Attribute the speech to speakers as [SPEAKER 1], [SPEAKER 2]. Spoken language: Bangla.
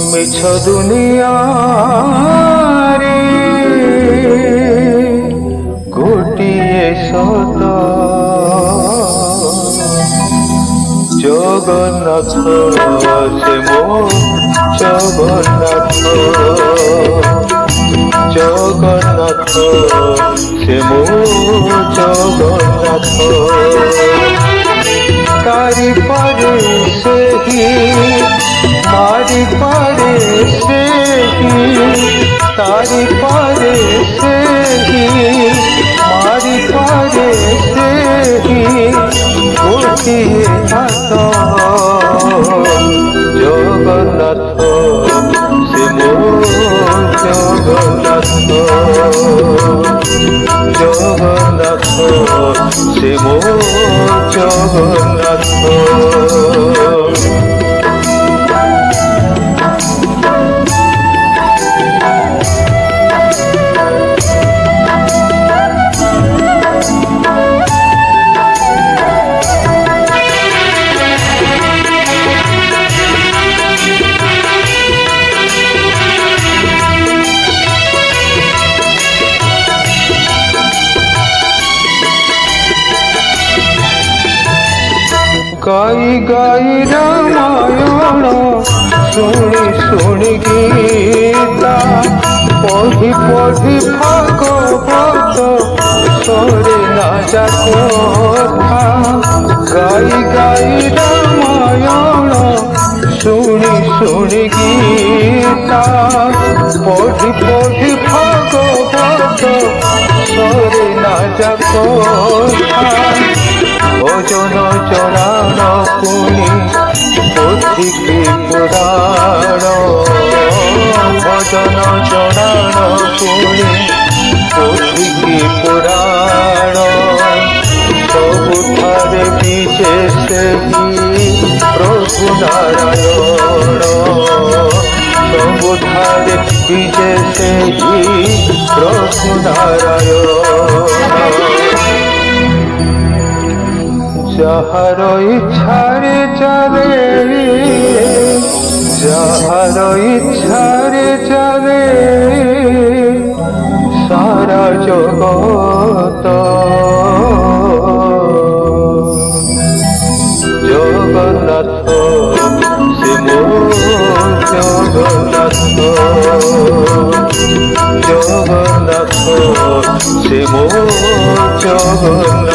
[SPEAKER 1] মিছ দুনিয়ারে গোটিয়ে সত জগন্নাথ সে মো জগন্নাথ জগন্নাথ সে মো জগন্নাথ তারি পারে সেহি তারি পারে সেহি তারি পারে সেহি মারি পারে সেহি গোটিয়ে হাত জগন্নাথ সে মো জগন্নাথ জগন্নাথ সে মো জগন্নাথ গাই গাই রামায়ণ শুনি শুনি গীতা পঢ়ি পঢ়ি ভাগবত সরে না যা কথা গাই গাই রামায়ণ শুনি শুনি গীতা পঢ়ি পঢ়ি ভাগবত সরে না যা কথা ভজন চরণ পুনি পথিকে পুরাণ ভজন চরণ পুনি পথিকে পুরাণ ସବୁଠାରେ ବିଜେ ସେହି ପ୍ରଭୁ ନାରାୟଣ ସବୁଠାରେ ବିଜେ ସେହି ପ୍ରଭୁ ନାରାୟଣ যাহার ইচ্ছারে চলে যাহার ইচ্ছারে চলে সারা জগত জগন্নাথ সে মো জগন্নাথ জগন্নাথ সে মো জগন্নাথ